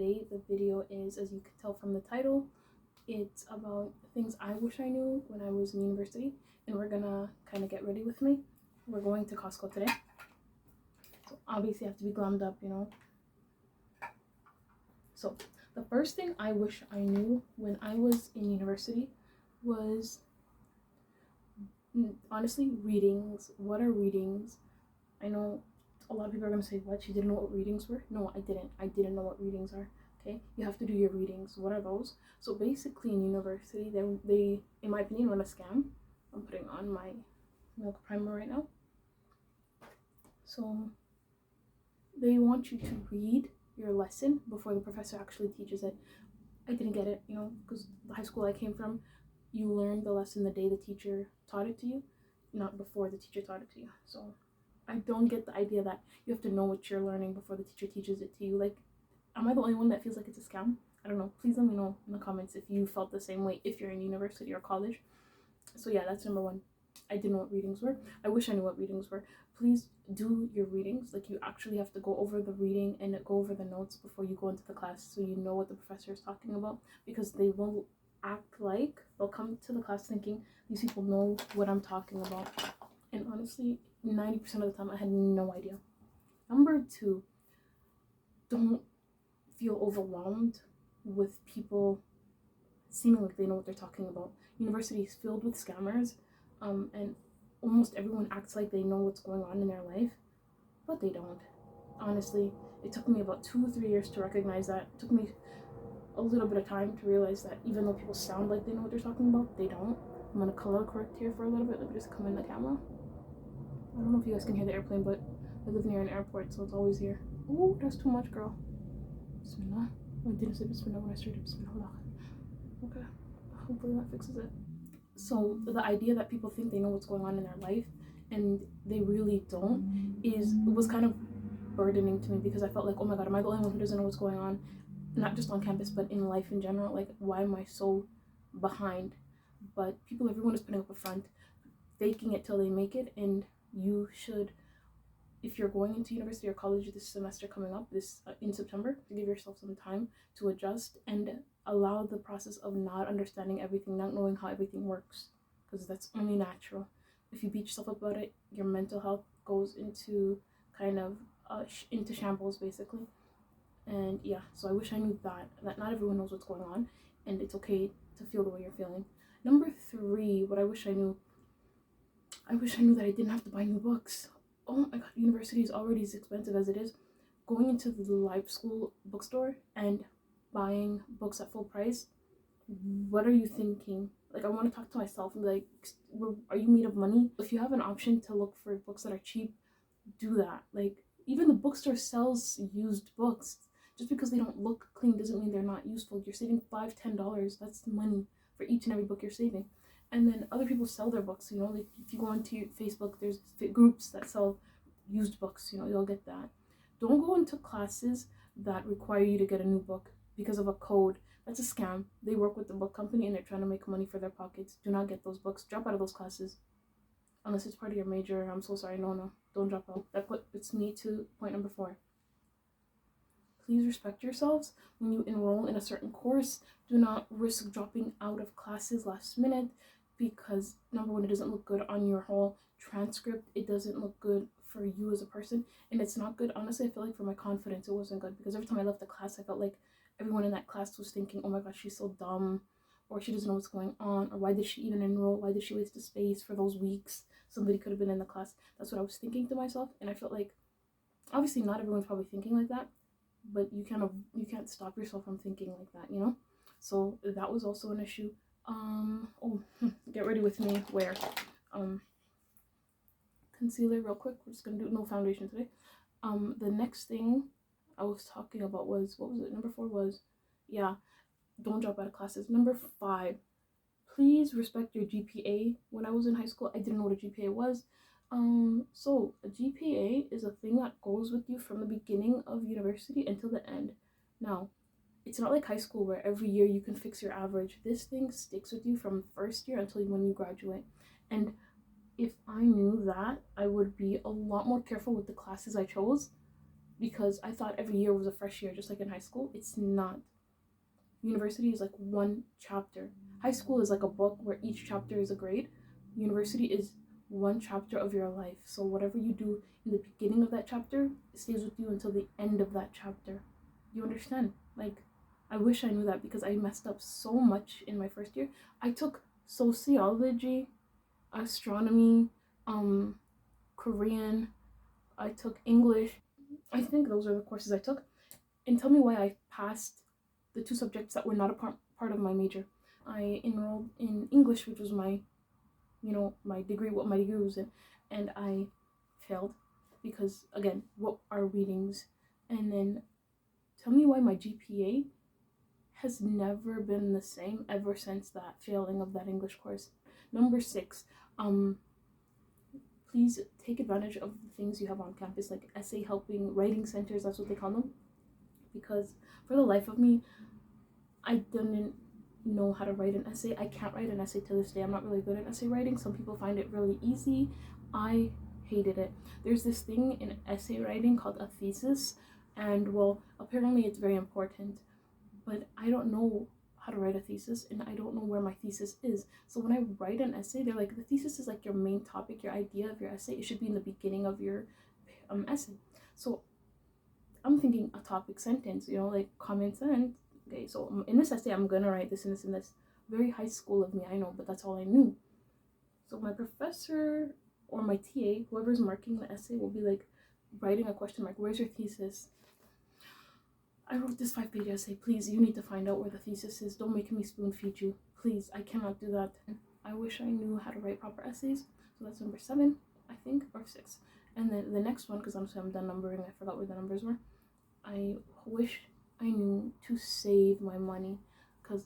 today the video is, as you can tell from the title, it's about things I wish I knew when I was in university, and we're gonna kind of get ready with me. We're going to Costco today, so obviously I have to be glammed up, you know. So the first thing I wish I knew when I was in university was, honestly, readings. What are readings? I know a lot of people are gonna say, what, you didn't know what readings were? No, I didn't know what readings are. Okay, you have to do your readings. What are those? So basically in university, they in my opinion, run a scam. I'm putting on my milk primer right now. So they want you to read your lesson before the professor actually teaches it. I didn't get it, you know, because the high school I came from, you learned the lesson the day the teacher taught it to you, not before the teacher taught it to you. So I don't get the idea that you have to know what you're learning before the teacher teaches it to you. Like, am I the only one that feels like it's a scam? I don't know. Please let me know in the comments if you felt the same way if you're in university or college. So yeah, that's number one. I didn't know what readings were. I wish I knew what readings were. Please do your readings. Like, you actually have to go over the reading and go over the notes before you go into the class, so you know what the professor is talking about, because they will act like they'll come to the class thinking these people know what I'm talking about. And honestly, 90% of the time I had no idea. Number two, don't feel overwhelmed with people seeming like they know what they're talking about. University is filled with scammers, and almost everyone acts like they know what's going on in their life, but they don't. Honestly, it took me about 2 or 3 years to recognize that. It took me a little bit of time to realize that even though people sound like they know what they're talking about, they don't. I'm gonna color correct here for a little bit. Let me just come in the camera. I don't know if you guys can hear the airplane, but I live near an airport, so it's always here. Oh, that's too much, girl. Bismillah. I didn't say Bismillah when I started. Bismillah. Okay, hopefully that fixes it. So the idea that people think they know what's going on in their life and they really don't was kind of burdening to me, because I felt like, oh my god, am I the only one who doesn't know what's going on, not just on campus but in life in general? Like, why am I so behind? But everyone is putting up a front, faking it till they make it, and you should, if you're going into university or college this semester coming up, in September, to give yourself some time to adjust and allow the process of not understanding everything, not knowing how everything works, because that's only natural. If you beat yourself up about it, your mental health goes into kind of into shambles, basically. And yeah, so I wish I knew that not everyone knows what's going on, and it's okay to feel the way you're feeling. Number three, what I wish I knew that I didn't have to buy new books. Oh my god, university is already as expensive as it is. Going into the live school bookstore and buying books at full price, what are you thinking? Like, I want to talk to myself and be like, are you made of money? If you have an option to look for books that are cheap, do that. Like, even the bookstore sells used books. Just because they don't look clean doesn't mean they're not useful. You're saving $5-10. That's money for each and every book you're saving. And then other people sell their books, you know, like if you go onto your Facebook, there's groups that sell used books, you know, you'll get that. Don't go into classes that require you to get a new book because of a code. That's a scam. They work with the book company and they're trying to make money for their pockets. Do not get those books. Drop out of those classes. Unless it's part of your major. I'm so sorry. No. Don't drop out. It's me to point number 4. Please respect yourselves when you enroll in a certain course. Do not risk dropping out of classes last minute, because number one, it doesn't look good on your whole transcript. It doesn't look good for you as a person, and it's not good. Honestly, I feel like for my confidence, it wasn't good, because every time I left the class, I felt like everyone in that class was thinking, oh my gosh, she's so dumb, or she doesn't know what's going on, or why did she even enroll? Why did she waste the space for those weeks? Somebody could have been in the class. That's what I was thinking to myself, and I felt like, obviously not everyone's probably thinking like that, but you can't stop yourself from thinking like that, you know? So that was also an issue. Get ready with me. Where concealer real quick. We're just gonna do no foundation today. The next thing I was talking about was, what was it? Number 4 was, yeah, don't drop out of classes. Number 5, please respect your GPA. When I was in high school, I didn't know what a GPA was. So a GPA is a thing that goes with you from the beginning of university until the end. Now, it's not like high school where every year you can fix your average. This thing sticks with you from first year until when you graduate. And if I knew that, I would be a lot more careful with the classes I chose, because I thought every year was a fresh year, just like in high school. It's not. University is like one chapter. High school is like a book where each chapter is a grade. University is one chapter of your life. So whatever you do in the beginning of that chapter, it stays with you until the end of that chapter. You understand? Like, I wish I knew that, because I messed up so much in my first year. I took sociology, astronomy, Korean, I took English. I think those are the courses I took. And tell me why I passed the 2 subjects that were not a part of my major. I enrolled in English, which was my, my degree, what my degree was in, and I failed because, again, what are readings? And then tell me why my GPA has never been the same ever since that failing of that English course. Number 6, please take advantage of the things you have on campus, like essay helping, writing centers, that's what they call them. Because for the life of me, I didn't know how to write an essay. I can't write an essay to this day. I'm not really good at essay writing. Some people find it really easy. I hated it. There's this thing in essay writing called a thesis, and well, apparently it's very important, but I don't know how to write a thesis, and I don't know where my thesis is. So when I write an essay, they're like, the thesis is like your main topic, your idea of your essay. It should be in the beginning of your essay. So I'm thinking a topic sentence, like common sense. Okay, so in this essay, I'm gonna write this and this and this. Very high school of me, I know, but that's all I knew. So my professor or my TA, whoever's marking the essay, will be like writing a question mark. Where's your thesis? I wrote this 5-page essay. Please, you need to find out where the thesis is. Don't make me spoon feed you. Please, I cannot do that. I wish I knew how to write proper essays. So that's number 7, I think, or 6. And then the next one, because I'm done numbering, I forgot where the numbers were. I wish I knew to save my money, because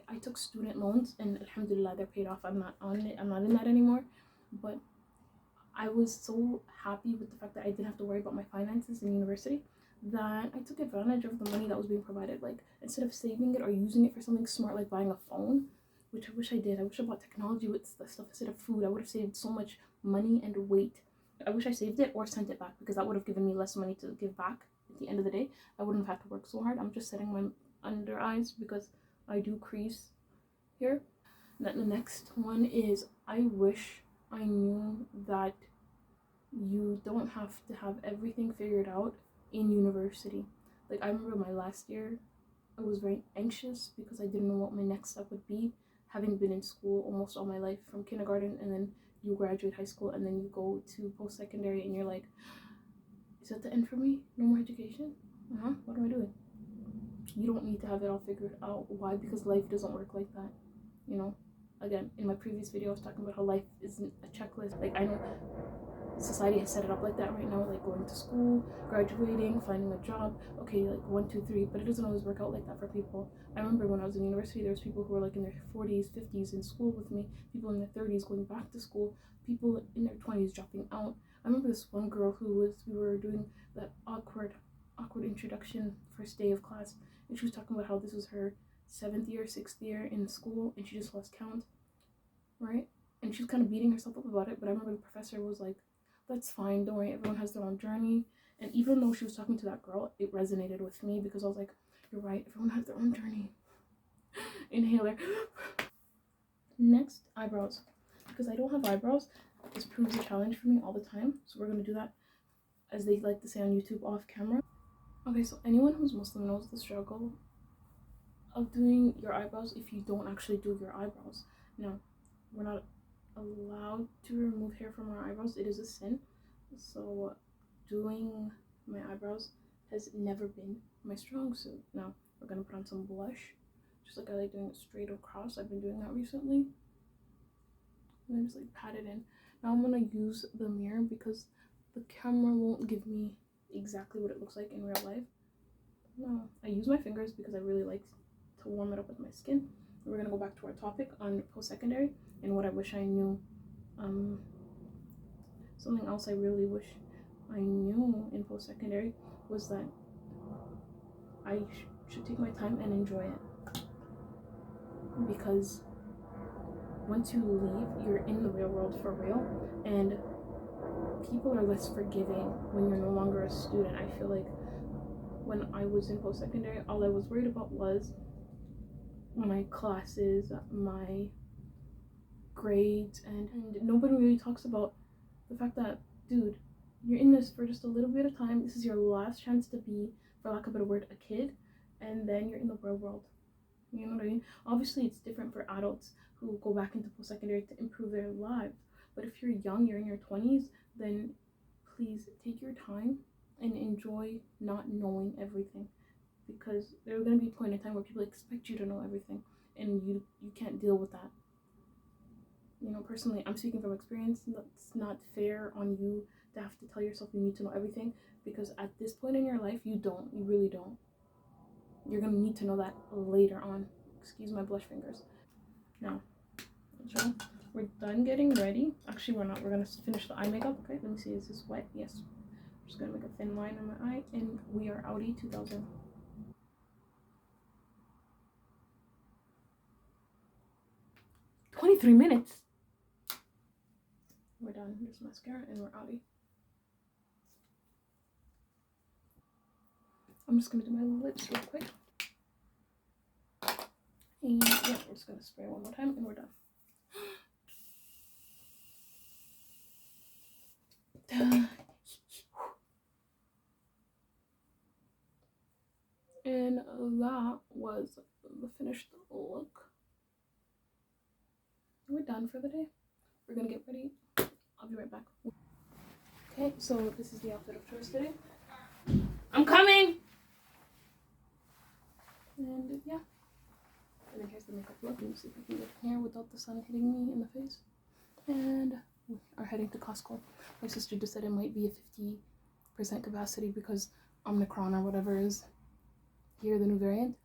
I took student loans, and alhamdulillah, they're paid off. I'm not on it. I'm not in that anymore. But I was so happy with the fact that I didn't have to worry about my finances in university, that I took advantage of the money that was being provided. Like, instead of saving it or using it for something smart like buying a phone, which I wish I did. I wish I bought technology with stuff instead of food. I would have saved so much money and weight. I wish I saved it or sent it back, because that would have given me less money to give back at the end of the day. I wouldn't have had to work so hard. I'm just setting my under eyes because I do crease here. And then the next one is, I wish I knew that you don't have to have everything figured out in university. Like, I remember my last year, I was very anxious because I didn't know what my next step would be, having been in school almost all my life from kindergarten, and then you graduate high school and then you go to post-secondary and you're like, is that the end for me? No more education? What am I doing? You don't need to have it all figured out. Why? Because life doesn't work like that. Again, in my previous video, I was talking about how life isn't a checklist. Like, I know society has set it up like that right now, like going to school, graduating, finding a job, okay, like 1, 2, 3, but it doesn't always work out like that for people. I remember when I was in university, there was people who were like in their 40s, 50s in school with me, people in their 30s going back to school, people in their 20s dropping out. I remember this one girl we were doing that awkward introduction first day of class, and she was talking about how this was her 7th year, 6th year in school, and she just lost count, right? And she was kind of beating herself up about it, but I remember the professor was like, that's fine, don't worry, everyone has their own journey. And even though she was talking to that girl, it resonated with me, because I was like, you're right, everyone has their own journey. Inhaler. Next, eyebrows. Because I don't have eyebrows, this proves a challenge for me all the time, so we're going to do that, as they like to say on YouTube, off camera. Okay, so anyone who's Muslim knows the struggle of doing your eyebrows if you don't actually do your eyebrows. Now, we're not allowed to remove hair from our eyebrows. It is a sin. So doing my eyebrows has never been my strong suit. Now, we're going to put on some blush, just like I like doing it straight across. I've been doing that recently. And then just like pat it in. Now I'm going to use the mirror because the camera won't give me exactly what it looks like in real life. No, I use my fingers because I really like to warm it up with my skin. We're going to go back to our topic on post-secondary and what I wish I knew. Something else I really wish I knew in post-secondary was that I should take my time and enjoy it. Because once you leave, you're in the real world for real, and people are less forgiving when you're no longer a student. I feel like when I was in post-secondary, all I was worried about was my classes, my grades, and nobody really talks about the fact that, dude, you're in this for just a little bit of time. This is your last chance to be, for lack of a better word, a kid, and then you're in the real world. You know what I mean? Obviously, it's different for adults who go back into post-secondary to improve their lives. But if you're young, you're in your 20s, then please take your time and enjoy not knowing everything. Because there's going to be a point in time where people expect you to know everything, and you can't deal with that. You know, personally, I'm speaking from experience. It's not fair on you to have to tell yourself you need to know everything, because at this point in your life, you don't. You really don't. You're going to need to know that later on. Excuse my blush fingers. Now, so we're done getting ready. Actually, we're not. We're going to finish the eye makeup. Okay, let me see. Is this wet? Yes. I'm just going to make a thin line on my eye, and we are outie 2000. 23 minutes. We're done. There's mascara and we're outie. I'm just gonna do my lips real quick. And yeah, we're just gonna spray one more time and we're done. And that was the finished look. We're done for the day. We're gonna get ready. I'll be right back. Okay, so this is the outfit of choice today. I'm coming! And yeah. And then here's the makeup look. Let me see if I can get here without the sun hitting me in the face. And we are heading to Costco. My sister just said it might be a 50% capacity because Omicron or whatever is here, the new variant.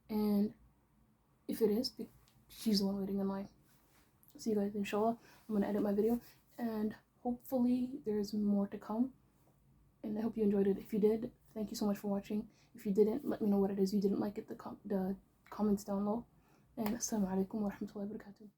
And if it is, she's the one waiting in line. See you guys, inshallah. I'm gonna edit my video and hopefully there's more to come. And I hope you enjoyed it. If you did, thank you so much for watching. If you didn't, let me know what it is you didn't like it, the comments down low. And assalamu alaikum wa rahmatullahi wa barakatuh.